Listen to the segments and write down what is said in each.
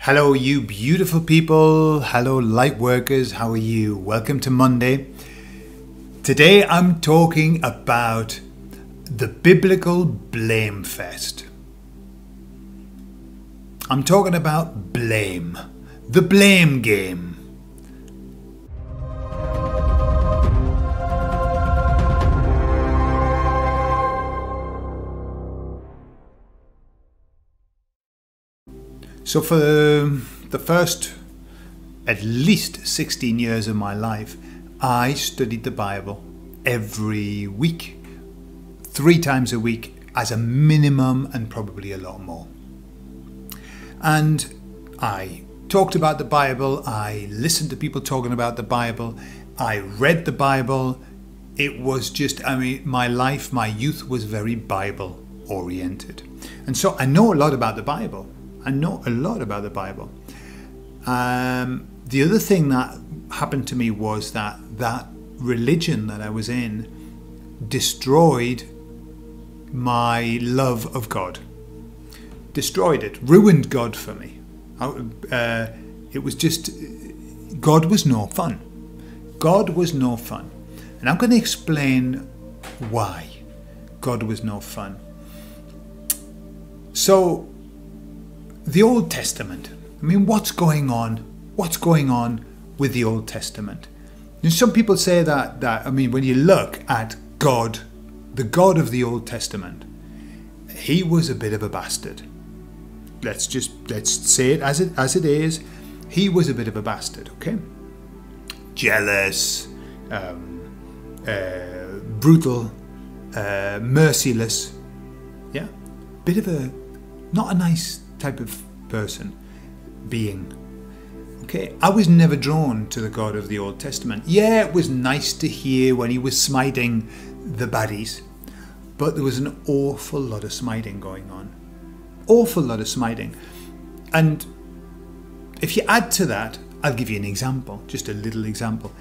Hello, you beautiful people. Hello, light workers. How are you? Welcome to Monday. Today I'm talking about the biblical blame fest. I'm talking about blame, the blame game. So for the first at least 16 years of my life, I studied the Bible every week, 3 times a week as a minimum, and probably a lot more. And I talked about the Bible, I listened to people talking about the Bible, I read the Bible. It was just, my life, my youth was very Bible oriented. And so I know a lot about the Bible. The other thing that happened to me was that religion that I was in destroyed my love of God. Destroyed it, ruined God for me. It was just, God was no fun. God was no fun. And I'm going to explain why God was no fun. So, the Old Testament. What's going on? What's going on with the Old Testament? Some people say that when you look at God, the God of the Old Testament, he was a bit of a bastard. Let's say it as it is. He was a bit of a bastard, okay? Jealous, brutal, merciless. Yeah, bit of a not a nice type of person, being. Okay, I was never drawn to the God of the Old Testament. Yeah, it was nice to hear when he was smiting the baddies, but there was an awful lot of smiting going on. Awful lot of smiting. And if you add to that, I'll give you an example, just a little example.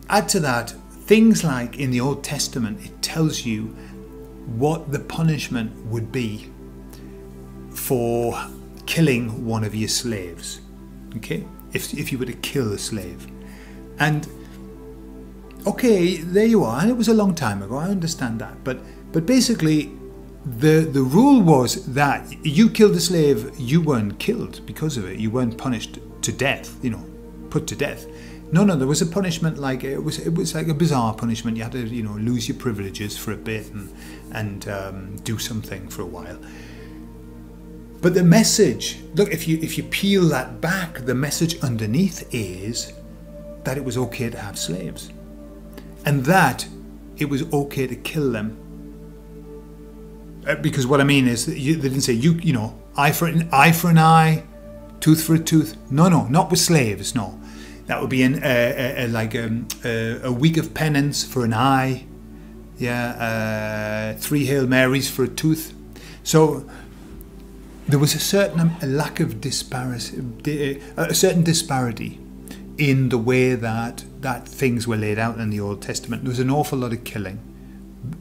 Add to that things like in the Old Testament, it tells you what the punishment would be for killing one of your slaves. Okay, if you were to kill a slave. And okay, there you are. And it was a long time ago, I understand that, but basically the rule was that you killed a slave, you weren't killed because of it, you weren't punished to death, put to death. No, there was a punishment, like it was like a bizarre punishment. You had to lose your privileges for a bit and do something for a while. But the message, look, if you peel that back, the message underneath is that it was okay to have slaves, and that it was okay to kill them. Because what I mean is, that they didn't say eye for an eye, tooth for a tooth. No, not with slaves. No, that would be a week of penance for an eye. Yeah, 3 Hail Marys for a tooth. So there was a certain lack of disparity, a certain disparity in the way that things were laid out in the Old Testament. There was an awful lot of killing,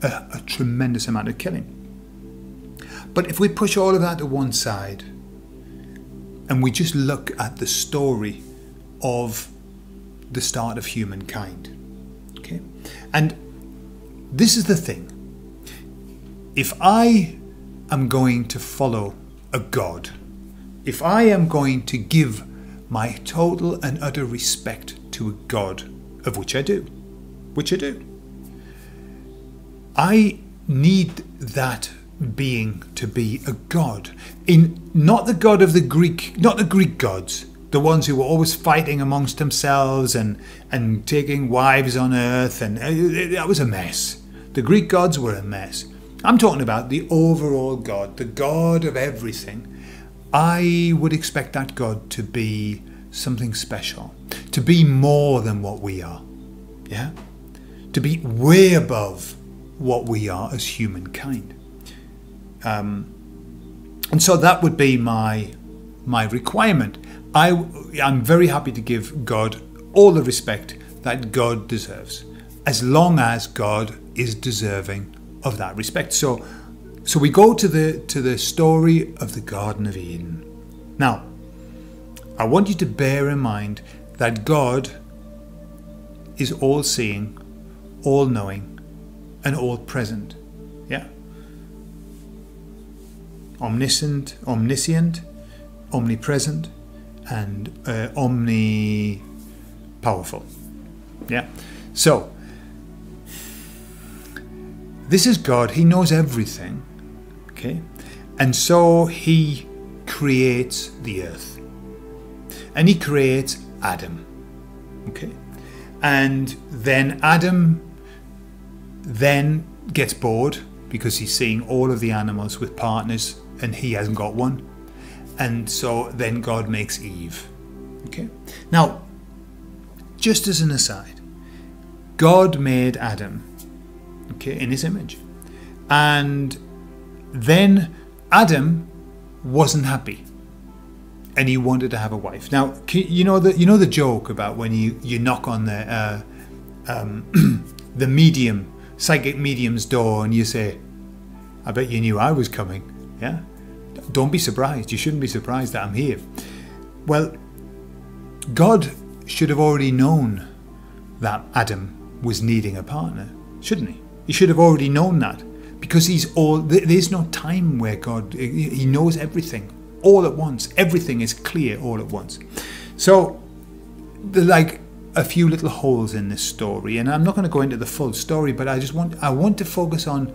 a tremendous amount of killing. But if we push all of that to one side and we just look at the story of the start of humankind, okay? And this is the thing. If I am going to follow a God, if I am going to give my total and utter respect to a God, of which I do, I need that being to be a God, not the God of not the Greek gods, the ones who were always fighting amongst themselves and taking wives on earth, and that was a mess. The Greek gods were a mess. I'm talking about the overall God, the God of everything. I would expect that God to be something special, to be more than what we are, yeah? To be way above what we are as humankind. And so that would be my requirement. I'm very happy to give God all the respect that God deserves, as long as God is deserving of that respect. So we go to the story of the Garden of Eden. Now, I want you to bear in mind that God is all-seeing, all-knowing, and all-present. Yeah? Omniscient, omnipresent, and omni-powerful. Yeah? So, this is God. He knows everything. Okay? And so he creates the earth. And he creates Adam. Okay? And then Adam then gets bored because he's seeing all of the animals with partners and he hasn't got one. And so then God makes Eve. Okay? Now, just as an aside, God made Adam, okay, in his image. And then Adam wasn't happy. And he wanted to have a wife. Now, you know the joke about when you knock on the psychic medium's door and you say, "I bet you knew I was coming." Yeah, don't be surprised. You shouldn't be surprised that I'm here. Well, God should have already known that Adam was needing a partner, shouldn't he? He should have already known that, because there's no time where God, he knows everything all at once. Everything is clear all at once. So there are like a few little holes in this story, and I'm not going to go into the full story, but I want to focus on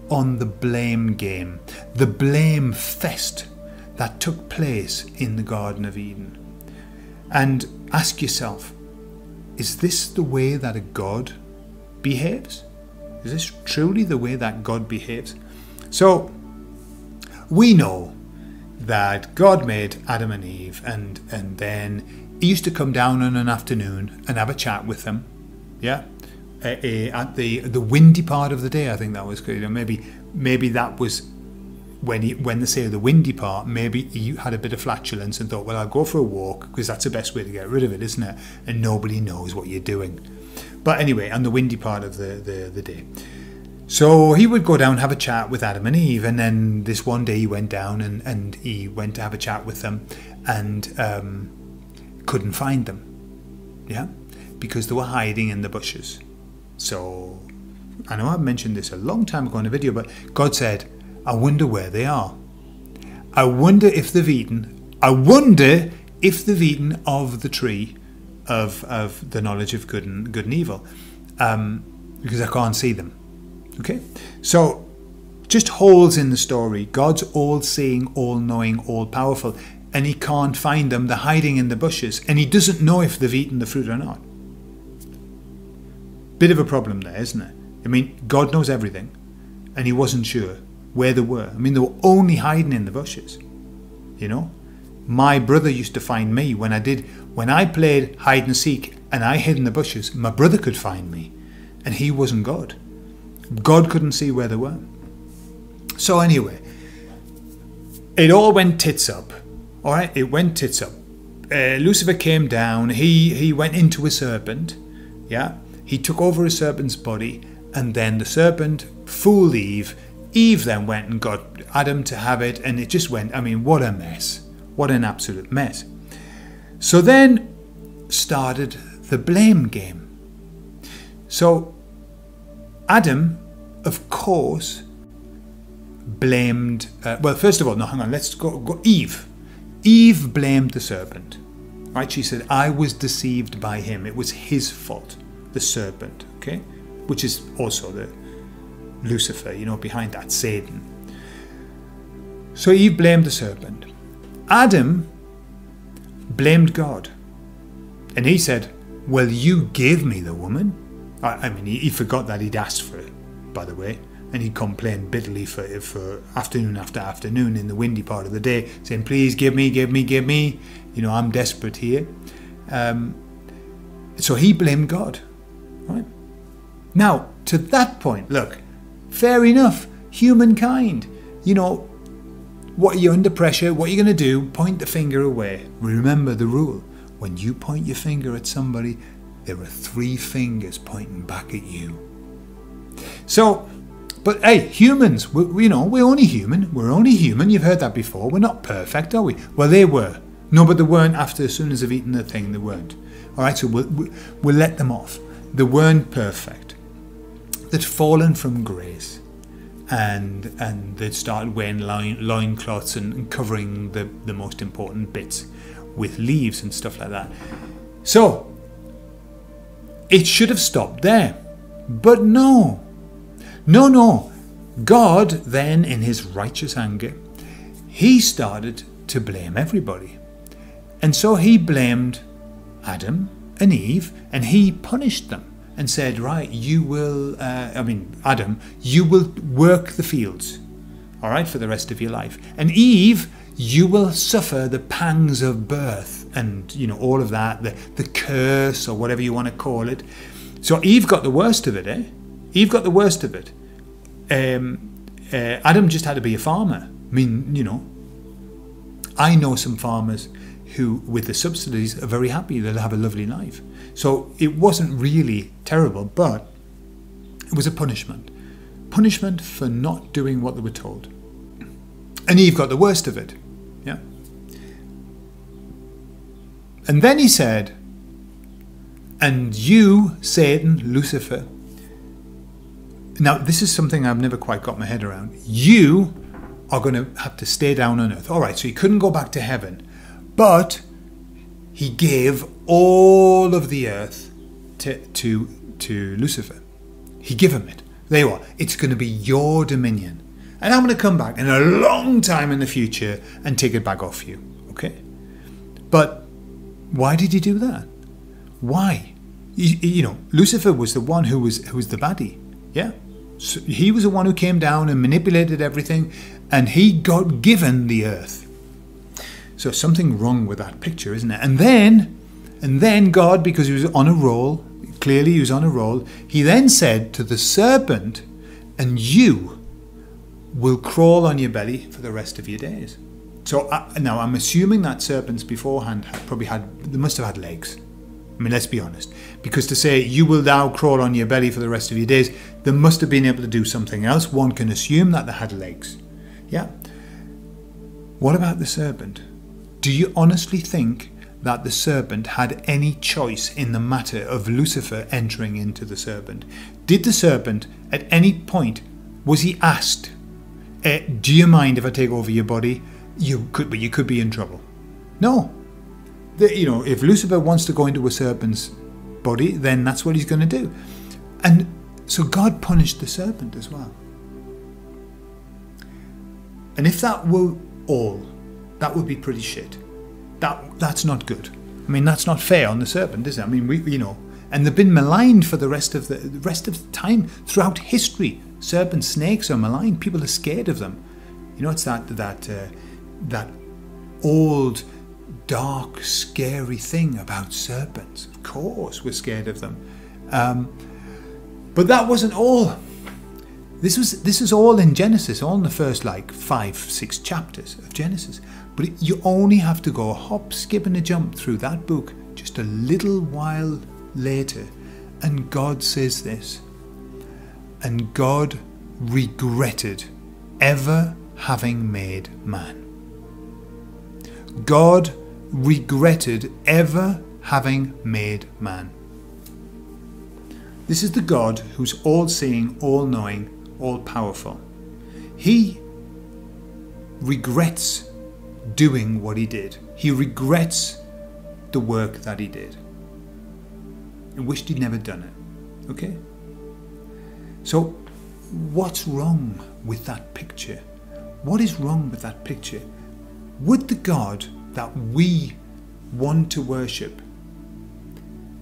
the blame game, the blame fest that took place in the Garden of Eden. And ask yourself, is this the way that a God behaves? Is this truly the way that God behaves? So we know that God made Adam and Eve, and then he used to come down on an afternoon and have a chat with them. Yeah, at the windy part of the day, I think that was good. Maybe that was when they say the windy part. Maybe he had a bit of flatulence and thought, well, I'll go for a walk because that's the best way to get rid of it, isn't it? And nobody knows what you're doing. But anyway, on the windy part of the day. So he would go down, have a chat with Adam and Eve, and then this one day he went down and he went to have a chat with them and couldn't find them. Yeah, because they were hiding in the bushes. So I know I've mentioned this a long time ago in a video, but God said, I wonder where they are. I wonder if they've eaten. I wonder if they've eaten of the tree of the knowledge of good and evil, because I can't see them. Okay, so just holes in the story. God's all-seeing, all-knowing, all-powerful, and he can't find them. They're hiding in the bushes, and he doesn't know if they've eaten the fruit or not. Bit of a problem there, isn't it? I mean, God knows everything, and he wasn't sure where they were. I mean, they were only hiding in the bushes. You know, my brother used to find me when I played hide and seek and I hid in the bushes. My brother could find me, and he wasn't God. God couldn't see where they were. So anyway, it all went tits up. All right, it went tits up. Lucifer came down. He went into a serpent. Yeah, he took over a serpent's body, and then the serpent fooled Eve. Eve then went and got Adam to have it, and it just went, I mean, what a mess. What an absolute mess. So then started the blame game. So Adam, of course, blamed, well, first of all, no, hang on, let's go Eve. Eve blamed the serpent, right? She said, I was deceived by him. It was his fault, the serpent, okay? Which is also the Lucifer, you know, behind that, Satan. So Eve blamed the serpent. Adam blamed God. And he said, well, you gave me the woman. I mean, he forgot that he'd asked for it, by the way. And he complained bitterly for afternoon after afternoon in the windy part of the day, saying, please give me, give me, give me. You know, I'm desperate here. So he blamed God. Right? Now, to that point, look, fair enough, humankind. You know, what are you under pressure? What are you going to do? Point the finger away. Remember the rule. When you point your finger at somebody, there are 3 fingers pointing back at you. So, but hey, humans, you know, we're only human. We're only human. You've heard that before. We're not perfect, are we? Well, they were. No, but they weren't after, as soon as they've eaten the thing, they weren't. All right, so we'll let them off. They weren't perfect. They'd fallen from grace. And they'd started wearing loincloths and covering the most important bits with leaves and stuff like that. So, it should have stopped there. But no. No. God then, in his righteous anger, he started to blame everybody. And so he blamed Adam and Eve, and he punished them and said, right, you will, Adam, you will work the fields, all right, for the rest of your life. And Eve, you will suffer the pangs of birth and, all of that, the curse or whatever you want to call it. So Eve got the worst of it, eh? Eve got the worst of it. Adam just had to be a farmer. I mean, I know some farmers who, with the subsidies, are very happy. They'll have a lovely life. So it wasn't really terrible, but it was a punishment. Punishment for not doing what they were told. And Eve got the worst of it. Yeah. And then he said, and you, Satan, Lucifer. Now, this is something I've never quite got my head around. You are going to have to stay down on earth. All right, so he couldn't go back to heaven. But he gave all of the earth to Lucifer. He gave him it. There you are. It's going to be your dominion. And I'm going to come back in a long time in the future and take it back off you. Okay? But why did he do that? Why? Lucifer was the one who was the baddie. Yeah? So he was the one who came down and manipulated everything, and he got given the earth. So something wrong with that picture, isn't it? And then God, because he was on a roll, clearly he was on a roll, he then said to the serpent, and you will crawl on your belly for the rest of your days. So now I'm assuming that serpents beforehand they must have had legs. I mean, let's be honest. Because to say, you will now crawl on your belly for the rest of your days, they must have been able to do something else. One can assume that they had legs. Yeah. What about the serpent? Do you honestly think that the serpent had any choice in the matter of Lucifer entering into the serpent? Did the serpent, at any point, was he asked, do you mind if I take over your body? You could be in trouble. No. If Lucifer wants to go into a serpent's body, then that's what he's going to do. And so God punished the serpent as well. And if that were all, that would be pretty shit. That's not good. I mean, that's not fair on the serpent, is it? I mean, and they've been maligned for the rest of the time throughout history. Serpents, snakes are maligned. People are scared of them. It's that old, dark, scary thing about serpents. Of course, we're scared of them. But that wasn't all. This is all in Genesis, all in the first 5-6 chapters of Genesis. But you only have to go a hop, skip and a jump through that book just a little while later, and God says this, and God regretted ever having made man. God regretted ever having made man. This is the God who's all-seeing, all-knowing, all-powerful. He regrets doing what he did. He regrets the work that he did. And wished he'd never done it. Okay? So, what's wrong with that picture? What is wrong with that picture? Would the God that we want to worship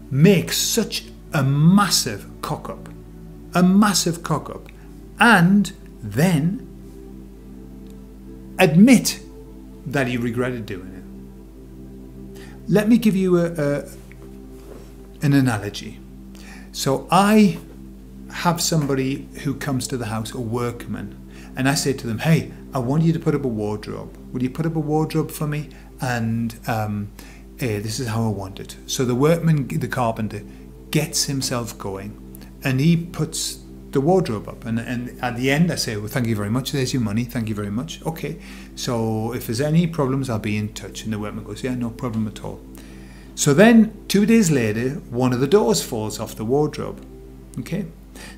make such a massive cock-up, and then admit that he regretted doing it? Let me give you an analogy. So I have somebody who comes to the house, a workman, and I say to them, hey, I want you to put up a wardrobe. Will you put up a wardrobe for me? And this is how I want it. So the workman, the carpenter, gets himself going, and he puts the wardrobe up, and at the end I say, well, thank you very much, there's your money, thank you very much, okay, so if there's any problems I'll be in touch. And the workman goes, yeah, no problem at all. So then 2 days later, one of the doors falls off the wardrobe. Okay,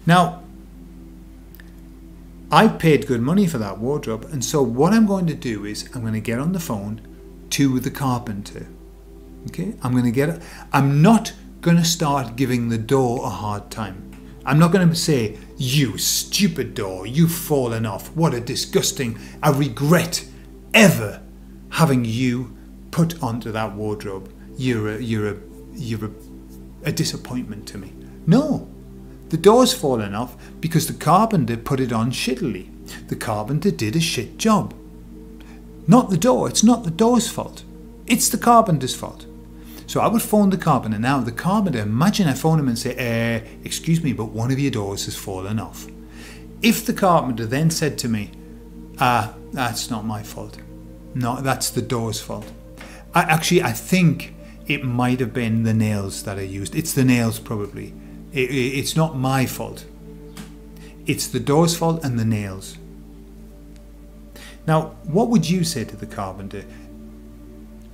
now I paid good money for that wardrobe, and so what I'm going to do is I'm going to get on the phone to the carpenter. Okay, I'm not going to start giving the door a hard time. I'm not going to say, you stupid door, you've fallen off, what a disgusting, I regret ever having you put onto that wardrobe. You're a disappointment to me. No, the door's fallen off because the carpenter put it on shittily. The carpenter did a shit job. Not the door. It's not the door's fault. It's the carpenter's fault. So I would phone the carpenter. Now the carpenter, imagine I phone him and say, excuse me, but one of your doors has fallen off. If the carpenter then said to me, that's not my fault. No, that's the door's fault. I think it might have been the nails that I used. It's the nails probably. It's not my fault. It's the door's fault and the nails. Now, what would you say to the carpenter?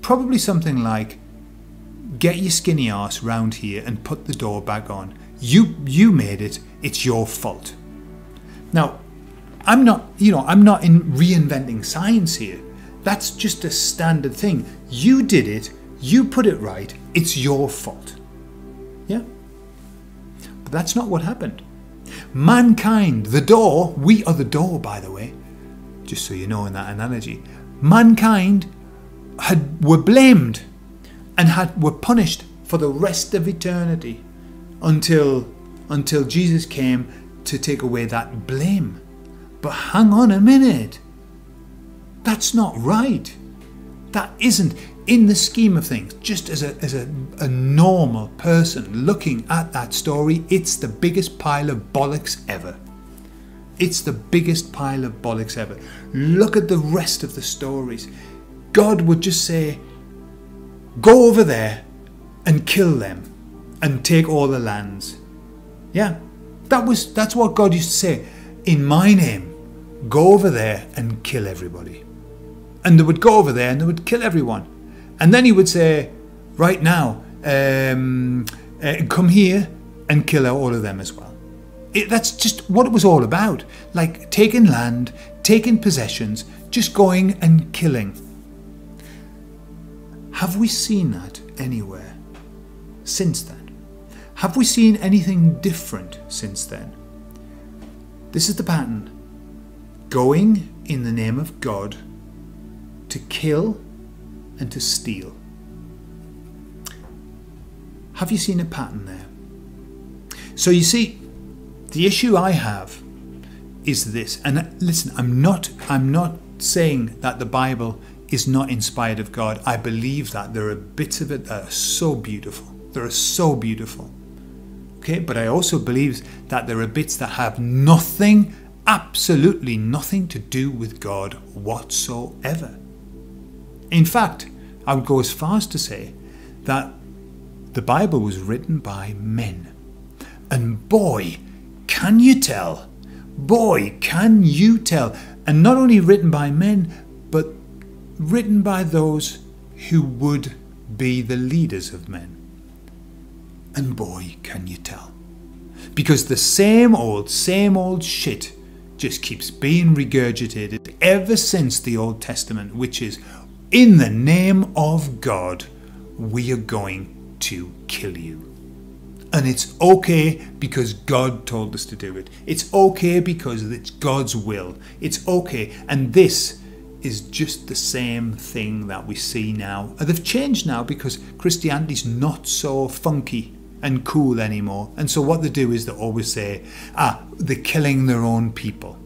Probably something like, get your skinny arse round here and put the door back on. You made it. It's your fault. Now, I'm not in reinventing science here. That's just a standard thing. You did it. You put it right. It's your fault. Yeah? But that's not what happened. Mankind, the door, we are the door, by the way, just so you know in that analogy. Mankind were blamed and were punished for the rest of eternity until Jesus came to take away that blame. But hang on a minute. That's not right. That isn't, in the scheme of things, just as a normal person looking at that story, it's the biggest pile of bollocks ever. It's the biggest pile of bollocks ever. Look at the rest of the stories. God would just say, go over there and kill them and take all the lands. Yeah, that's what God used to say. In my name, go over there and kill everybody. And they would go over there and they would kill everyone. And then he would say, right now, come here and kill all of them as well. That's just what it was all about. Like taking land, taking possessions, just going and killing. Have we seen that anywhere since then? Have we seen anything different since then? This is the pattern. Going in the name of God to kill and to steal. Have you seen a pattern there? So you see, the issue I have is this, and listen, I'm not saying that the Bible is not inspired of God. I believe that there are bits of it that are so beautiful. They are so beautiful. Okay, but I also believe that there are bits that have nothing, absolutely nothing to do with God whatsoever. In fact, I would go as far as to say that the Bible was written by men. And boy, can you tell? Boy, can you tell? And not only written by men, but written by those who would be the leaders of men. And boy, can you tell? Because the same old shit just keeps being regurgitated ever since the Old Testament, which is, in the name of God, we are going to kill you. And it's okay because God told us to do it. It's okay because it's God's will. It's okay. And this is just the same thing that we see now. They've changed now because Christianity's not so funky and cool anymore. And so what they do is they always say, they're killing their own people.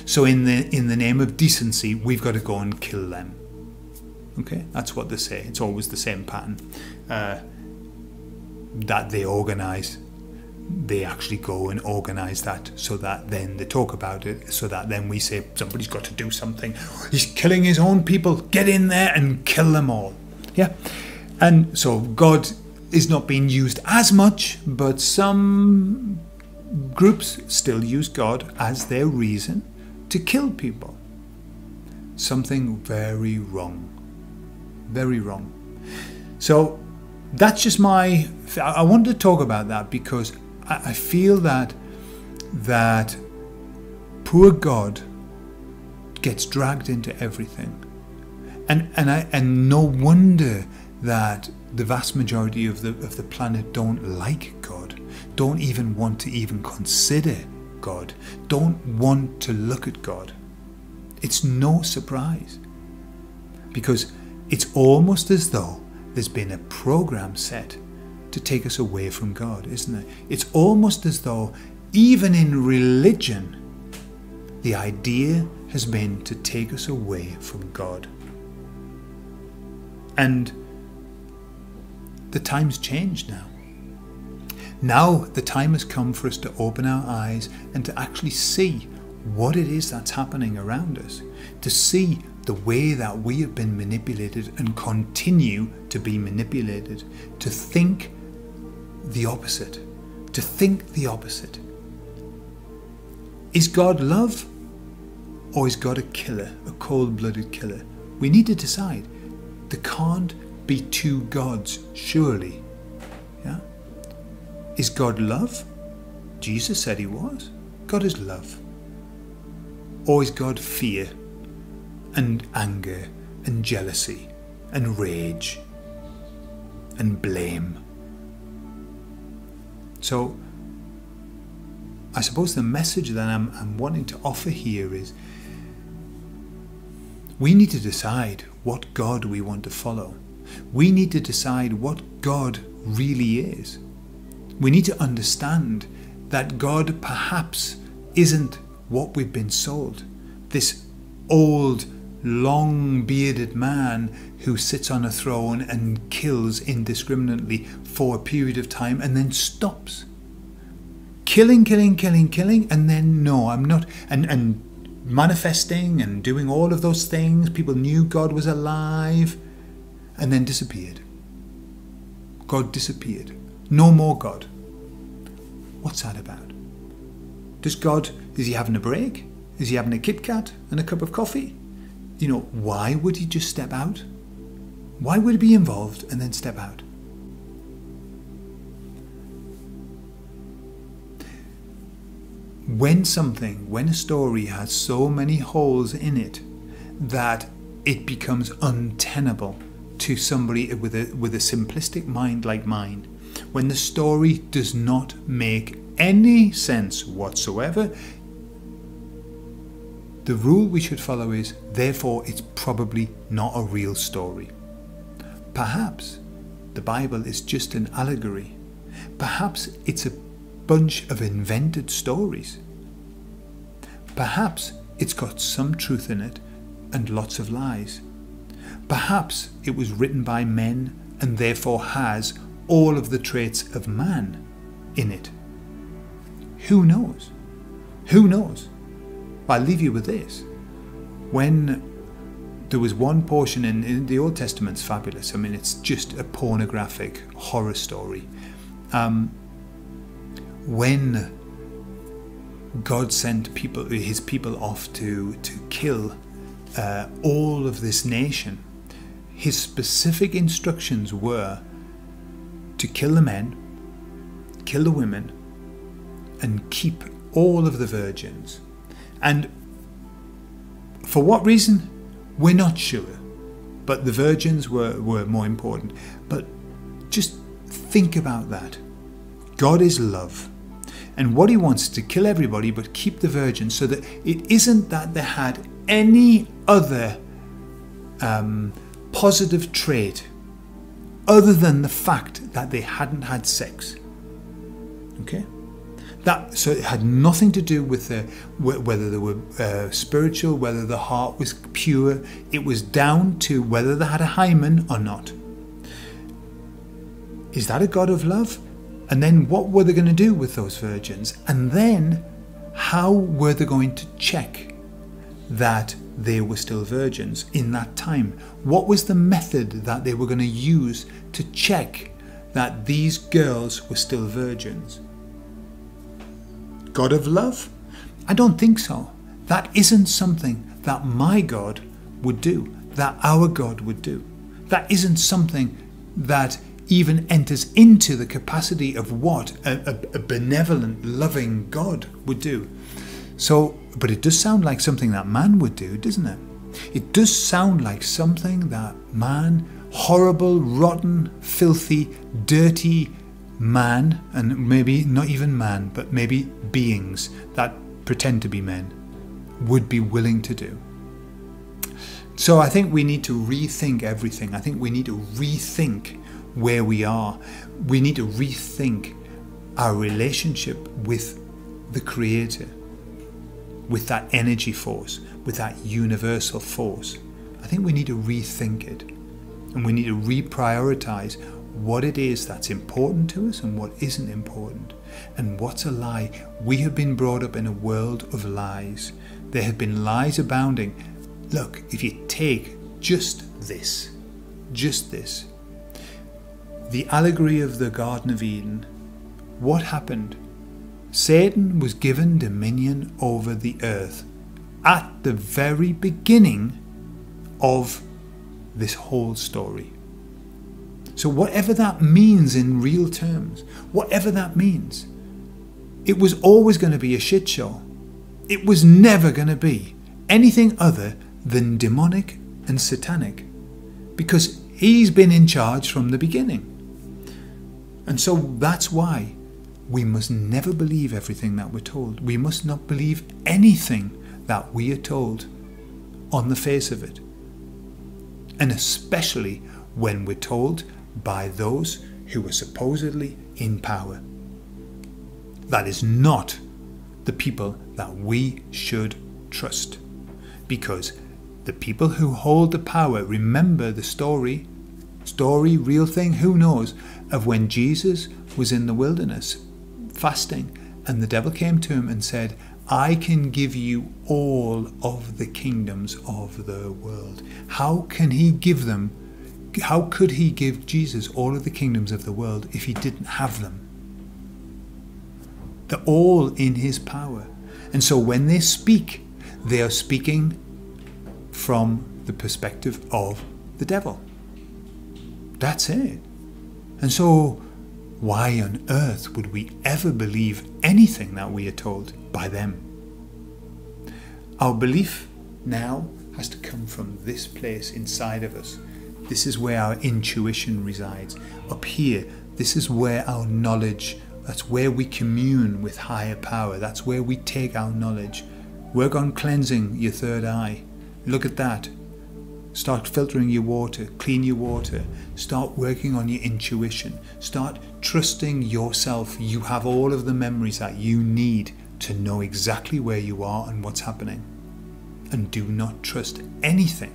So in the name of decency, we've got to go and kill them. Okay, that's what they say. It's always the same pattern that they organise. They actually go and organise that so that then they talk about it, so that then we say somebody's got to do something. He's killing his own people. Get in there and kill them all. Yeah, and so God is not being used as much, but some groups still use God as their reason to kill people. Something very wrong. Very wrong. So that's just I wanted to talk about that because I feel that poor God gets dragged into everything. And no wonder that the vast majority of the planet don't like God, don't even want to even consider God, don't want to look at God. It's no surprise, because it's almost as though there's been a program set to take us away from God, isn't it? It's almost as though even in religion, the idea has been to take us away from God. And the time's changed now. Now the time has come for us to open our eyes and to actually see what it is that's happening around us, to see the way that we have been manipulated and continue to be manipulated, to think the opposite, Is God love, or is God a killer, a cold-blooded killer? We need to decide. There can't be two gods, surely. Yeah? Is God love? Jesus said he was. God is love. Or is God fear and anger and jealousy and rage and blame? So I suppose the message that I'm wanting to offer here is we need to decide what God we want to follow. We need to decide what God really is. We need to understand that God perhaps isn't what we've been sold. This old, long-bearded man who sits on a throne and kills indiscriminately for a period of time and then stops. Killing, and then no, I'm not. And manifesting and doing all of those things. People knew God was alive and then disappeared. God disappeared. No more God. What's that about? Is he having a break? Is he having a Kit Kat and a cup of coffee? You know, why would he just step out? Why would he be involved and then step out? When a story has so many holes in it that it becomes untenable to somebody with a simplistic mind like mine, when the story does not make any sense whatsoever, the rule we should follow is, therefore, it's probably not a real story. Perhaps the Bible is just an allegory. Perhaps it's a bunch of invented stories. Perhaps it's got some truth in it and lots of lies. Perhaps it was written by men and therefore has all of the traits of man in it. Who knows? Who knows? I'll leave you with this. When there was one portion in the Old Testament's fabulous. I mean, it's just a pornographic horror story. When God sent his people off to kill all of this nation, his specific instructions were to kill the men, kill the women, and keep all of the virgins. And for what reason? We're not sure. But the virgins were more important. But just think about that. God is love. And what he wants is to kill everybody but keep the virgins, so that it isn't that they had any other positive trait other than the fact that they hadn't had sex. Okay? So it had nothing to do with whether they were spiritual, whether the heart was pure. It was down to whether they had a hymen or not. Is that a God of love? And then what were they going to do with those virgins? And then how were they going to check that they were still virgins in that time? What was the method that they were going to use to check that these girls were still virgins? God of love? I don't think so. That isn't something that my God would do, that our God would do. That isn't something that even enters into the capacity of what a benevolent, loving God would do. So, but it does sound like something that man would do, doesn't it? It does sound like something that man, horrible, rotten, filthy, dirty man, and maybe not even man, but maybe beings that pretend to be men, would be willing to do. So I think we need to rethink everything. I think we need to rethink where we are. We need to rethink our relationship with the Creator, with that energy force, with that universal force. I think we need to rethink it, and we need to reprioritize what it is that's important to us and what isn't important, and what's a lie. We have been brought up in a world of lies. There have been lies abounding. Look, if you take just this, the allegory of the Garden of Eden, what happened? Satan was given dominion over the earth at the very beginning of this whole story. So whatever that means in real terms, whatever that means, it was always going to be a shit show. It was never going to be anything other than demonic and satanic, because he's been in charge from the beginning. And so that's why we must never believe everything that we're told. We must not believe anything that we are told on the face of it. And especially when we're told by those who are supposedly in power. That is not the people that we should trust. Because the people who hold the power, remember the story, real thing, who knows, of when Jesus was in the wilderness fasting, and the devil came to him and said, I can give you all of the kingdoms of the world. How can he give them? How could he give Jesus all of the kingdoms of the world if he didn't have them? They're all in his power. And so when they speak, they are speaking from the perspective of the devil. That's it. And so why on earth would we ever believe anything that we are told by them? Our belief now has to come from this place inside of us. This is where our intuition resides. Up here, this is where our knowledge, that's where we commune with higher power. That's where we take our knowledge. Work on cleansing your third eye. Look at that. Start filtering your water, clean your water. Start working on your intuition. Start trusting yourself. You have all of the memories that you need to know exactly where you are and what's happening. And do not trust anything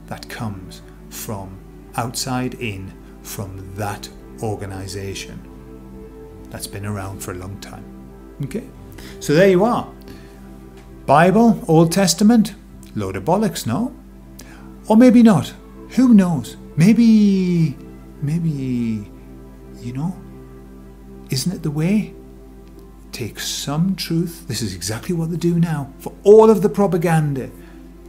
that comes from outside in, from that organization that's been around for a long time. Okay? So there you are. Bible, Old Testament, load of bollocks, no? Or maybe not. Who knows? Maybe, you know, isn't it the way? Take some truth. This is exactly what they do now. For all of the propaganda,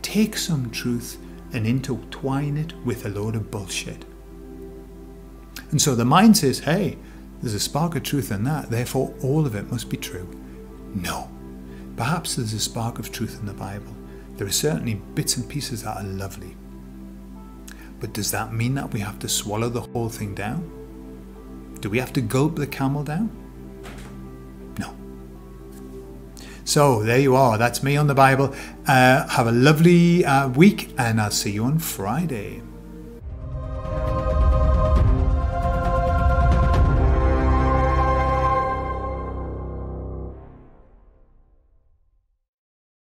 take some truth and intertwine it with a load of bullshit. And so the mind says, hey, there's a spark of truth in that, therefore all of it must be true. No. Perhaps there's a spark of truth in the Bible. There are certainly bits and pieces that are lovely. But does that mean that we have to swallow the whole thing down? Do we have to gulp the camel down? No. So there you are. That's me on the Bible. Have a lovely week, and I'll see you on Friday.